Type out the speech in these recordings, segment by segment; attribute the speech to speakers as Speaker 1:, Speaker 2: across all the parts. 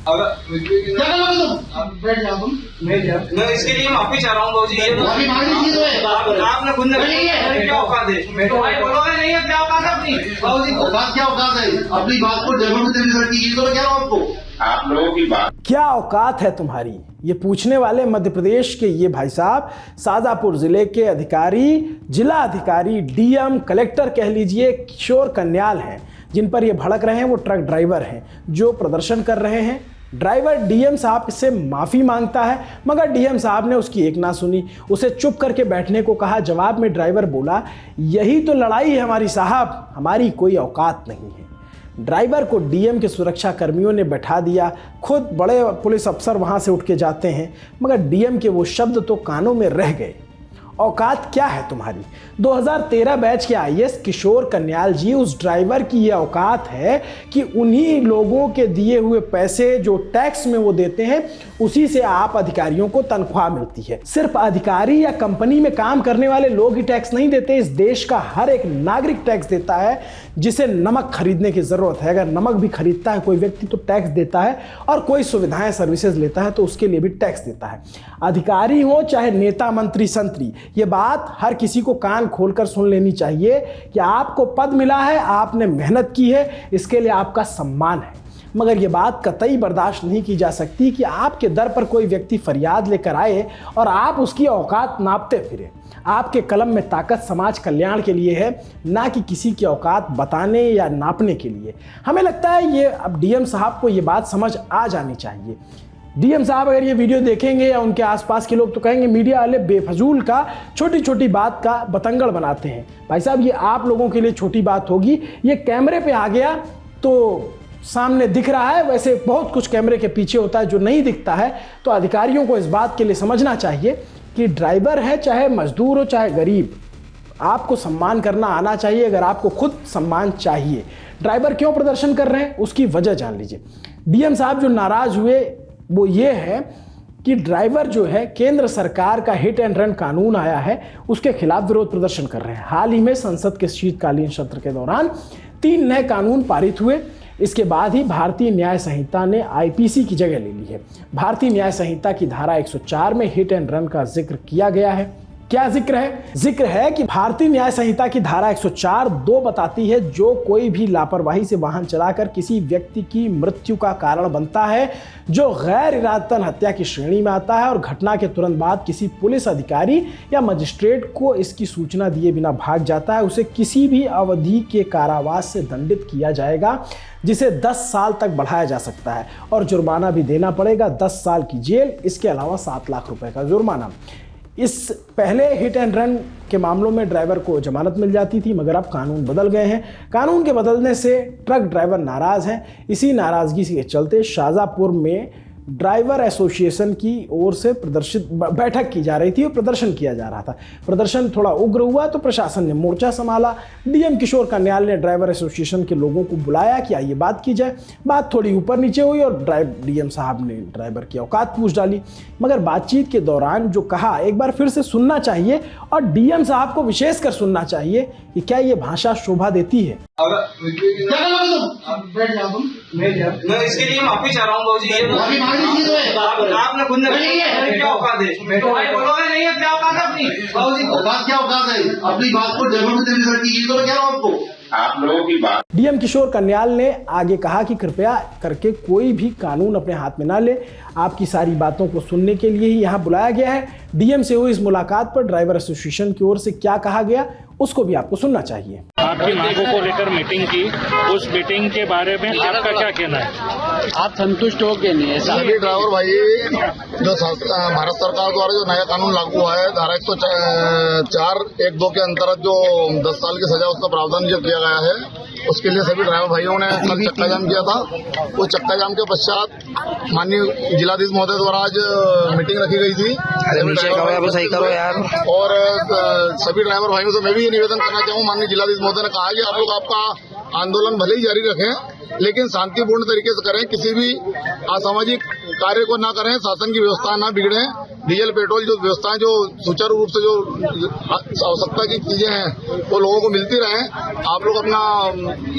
Speaker 1: बैठ जाओ तुम।
Speaker 2: मैं इसके लिए माफी चाह रहा हूँ भाजी।
Speaker 1: माफी मांगनी चीज है।
Speaker 2: आपने खुद ने क्या औकात है? बोलोगे नहीं है क्या औकात है अपनी? भाजी
Speaker 1: औकात क्या औकात है? अपनी बात को जरूर डिलीवर कीजिए। तो मैं कह रहा हूँ आपको,
Speaker 3: आप लोगों की बात
Speaker 4: क्या औकात है तुम्हारी, ये पूछने वाले मध्य प्रदेश के ये भाई साहब शाजापुर जिले के अधिकारी, जिला अधिकारी, डीएम, कलेक्टर कह लीजिए, किशोर कन्याल हैं। जिन पर ये भड़क रहे हैं वो ट्रक ड्राइवर हैं जो प्रदर्शन कर रहे हैं। ड्राइवर डीएम साहब से माफ़ी मांगता है मगर डीएम साहब ने उसकी एक ना सुनी, उसे चुप करके बैठने को कहा। जवाब में ड्राइवर बोला, यही तो लड़ाई है हमारी साहब, हमारी कोई औकात नहीं है। ड्राइवर को डीएम के सुरक्षा कर्मियों ने बैठा दिया। खुद बड़े पुलिस अफसर वहां से उठ के जाते हैं मगर डीएम के वो शब्द तो कानों में रह गए। औकात क्या है तुम्हारी? 2013 बैच के आईएएस किशोर कन्याल जी, उस ड्राइवर की ये औकात है कि उन्हीं लोगों के दिए हुए पैसे जो टैक्स में वो देते हैं उसी से आप अधिकारियों को तनख्वाह मिलती है। सिर्फ अधिकारी या कंपनी में काम करने वाले लोग ही टैक्स नहीं देते, इस देश का हर एक नागरिक टैक्स देता है जिसे नमक खरीदने की जरूरत है। अगर नमक भी खरीदता है कोई व्यक्ति तो टैक्स देता है, और कोई सुविधाएं सर्विसेज लेता है तो उसके लिए भी टैक्स देता है। अधिकारी हो चाहे नेता, मंत्री, संतरी, ये बात हर किसी को कान खोलकर सुन लेनी चाहिए कि आपको पद मिला है, आपने मेहनत की है, इसके लिए आपका सम्मान है। मगर ये बात कतई बर्दाश्त नहीं की जा सकती कि आपके दर पर कोई व्यक्ति फरियाद लेकर आए और आप उसकी औकात नापते फिरे। आपके कलम में ताकत समाज कल्याण के लिए है, ना कि किसी की औकात बताने या नापने के लिए। हमें लगता है ये अब डीएम साहब को ये बात समझ आ जानी चाहिए। डीएम साहब अगर ये वीडियो देखेंगे या उनके आसपास के लोग तो कहेंगे मीडिया वाले बेफजूल का, छोटी छोटी बात का बतंगड़ बनाते हैं। भाई साहब ये आप लोगों के लिए छोटी बात होगी, ये कैमरे पे आ गया तो सामने दिख रहा है, वैसे बहुत कुछ कैमरे के पीछे होता है जो नहीं दिखता है। तो अधिकारियों को इस बात के लिए समझना चाहिए कि ड्राइवर है चाहे मजदूर हो चाहे गरीब, आपको सम्मान करना आना चाहिए। अगर आपको खुद सम्मान चाहिए, ड्राइवर क्यों प्रदर्शन कर रहे हैं उसकी वजह जान लीजिए। डीएम साहब जो नाराज हुए वो ये है कि ड्राइवर जो है केंद्र सरकार का हिट एंड रन कानून आया है उसके खिलाफ विरोध प्रदर्शन कर रहे हैं। हाल ही में संसद के शीतकालीन सत्र के दौरान 3 नए कानून पारित हुए। इसके बाद ही भारतीय न्याय संहिता ने आईपीसी की जगह ले ली है। भारतीय न्याय संहिता की धारा 104 में हिट एंड रन का जिक्र किया गया है। क्या जिक्र है? जिक्र है कि भारतीय न्याय संहिता की धारा 104(2) बताती है जो कोई भी लापरवाही से वाहन चलाकर किसी व्यक्ति की मृत्यु का कारण बनता है, जो गैर इरादतन हत्या की श्रेणी में आता है और घटना के तुरंत बाद किसी पुलिस अधिकारी या मजिस्ट्रेट को इसकी सूचना दिए बिना भाग जाता है, उसे किसी भी अवधि के कारावास से दंडित किया जाएगा, जिसे 10 साल तक बढ़ाया जा सकता है और जुर्माना भी देना पड़ेगा, 10 साल की जेल, इसके अलावा 7 लाख रुपए का जुर्माना। इस पहले हिट एंड रन के मामलों में ड्राइवर को जमानत मिल जाती थी मगर अब कानून बदल गए हैं। कानून के बदलने से ट्रक ड्राइवर नाराज हैं। इसी नाराजगी के चलते शाजापुर में ड्राइवर एसोसिएशन की ओर से बैठक की जा रही थी और प्रदर्शन किया जा रहा था। प्रदर्शन थोड़ा उग्र हुआ तो प्रशासन ने मोर्चा संभाला। डीएम किशोर कन्याल ने ड्राइवर एसोसिएशन के लोगों को बुलाया कि आइए बात की जाए। बात थोड़ी ऊपर नीचे हुई और डीएम साहब ने ड्राइवर की औकात पूछ डाली। मगर बातचीत के दौरान जो कहा एक बार फिर से सुनना चाहिए और डीएम साहब को विशेषकर सुनना चाहिए कि क्या ये भाषा शोभा देती है।
Speaker 1: बैठ जाओ तुम।
Speaker 2: मैं इसके लिए माफी चाह रहा हूँ भाजी।
Speaker 1: माफी मांगनी चीज है।
Speaker 2: आपने खुद ने क्या औकात है? बोलोगे नहीं है क्या औकात है अपनी? भाजी
Speaker 1: औकात क्या औकात है? अपनी बात को जरूर डिलीवर कीजिए। तो मैं कह रहा हूँ आपको,
Speaker 3: आप लोगों की बात
Speaker 4: डीएम किशोर कन्याल ने आगे कहा कि कृपया करके कोई भी कानून अपने हाथ में ना ले, आपकी सारी बातों को सुनने के लिए ही यहाँ बुलाया गया है। डीएम से हुई इस मुलाकात पर ड्राइवर एसोसिएशन की ओर से क्या कहा गया उसको भी आपको सुनना चाहिए।
Speaker 5: आपकी मांगों को लेकर मीटिंग की, उस मीटिंग के बारे में आपका क्या कहना है?
Speaker 6: आप संतुष्ट हो के नहीं?
Speaker 7: सभी ड्राइवर भाई जो भारत सरकार द्वारा जो नया कानून लागू हुआ है धारा 104(1)(2) के अंतर्गत जो 10 साल की सजा उसका प्रावधान जो किया गया है उसके लिए सभी ड्राइवर भाइयों ने कल चक्का जाम किया था। उस चक्का जाम के पश्चात माननीय जिलाधीश महोदय द्वारा आज मीटिंग रखी गई थी
Speaker 6: सही करो यार।
Speaker 7: और सभी ड्राइवर भाइयों से मैं भी ये निवेदन करना चाहूँ, माननीय जिलाधीश महोदय ने कहा कि आप लोग आपका आंदोलन भले ही जारी रखें लेकिन शांतिपूर्ण तरीके से करें, किसी भी असामाजिक कार्य को ना करें, शासन की व्यवस्था ना बिगड़े। डीजल पेट्रोल जो व्यवस्थाएं जो सुचारू रूप से जो आवश्यकता की चीजें हैं वो लोगों को मिलती रहे। आप लोग अपना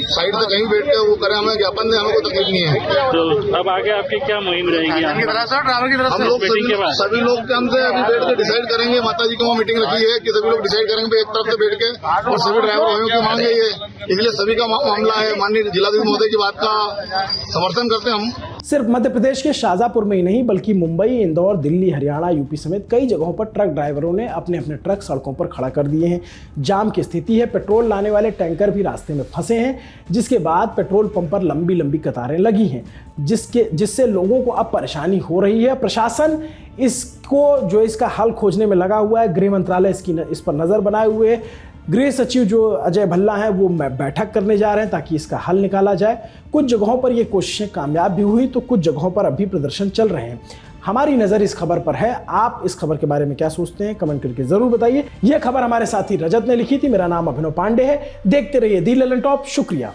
Speaker 7: साइड से कहीं बैठ के वो करें, हमें ज्ञापन दें, हमें कोई तकलीफ नहीं है।
Speaker 5: तो अब आगे आपकी क्या मुहिम रहेगी?
Speaker 7: हम लोग सभी लोग हमसे अभी बैठ के डिसाइड करेंगे। माता जी की वहाँ मीटिंग रखी है कि सभी लोग डिसाइड करेंगे एक तरफ से बैठ के, और सभी ड्राइवर भाइयों की मांग है ये, इसलिए सभी का मामला है। माननीय जिलाधीश महोदय की बात का समर्थन करते हैं हम।
Speaker 4: सिर्फ मध्य प्रदेश के शाजापुर में ही नहीं बल्कि मुंबई, इंदौर, दिल्ली, हरियाणा, यूपी समेत कई जगहों पर ट्रक ड्राइवरों ने अपने अपने ट्रक सड़कों पर खड़ा कर दिए हैं। जाम की स्थिति है, पेट्रोल लाने वाले टैंकर भी रास्ते में फंसे हैं, जिसके बाद पेट्रोल पंप पर लंबी लंबी कतारें लगी हैं, जिससे लोगों को अब परेशानी हो रही है। प्रशासन इसका हल खोजने में लगा हुआ है। गृह मंत्रालय इस पर नज़र बनाए हुए है। गृह सचिव जो अजय भल्ला हैं वो बैठक करने जा रहे हैं ताकि इसका हल निकाला जाए। कुछ जगहों पर ये कोशिशें कामयाब भी हुई तो कुछ जगहों पर अभी प्रदर्शन चल रहे हैं। हमारी नज़र इस खबर पर है। आप इस खबर के बारे में क्या सोचते हैं कमेंट करके ज़रूर बताइए। यह खबर हमारे साथी रजत ने लिखी थी। मेरा नाम अभिनव पांडे है। देखते रहिए दी ललन टॉप। शुक्रिया।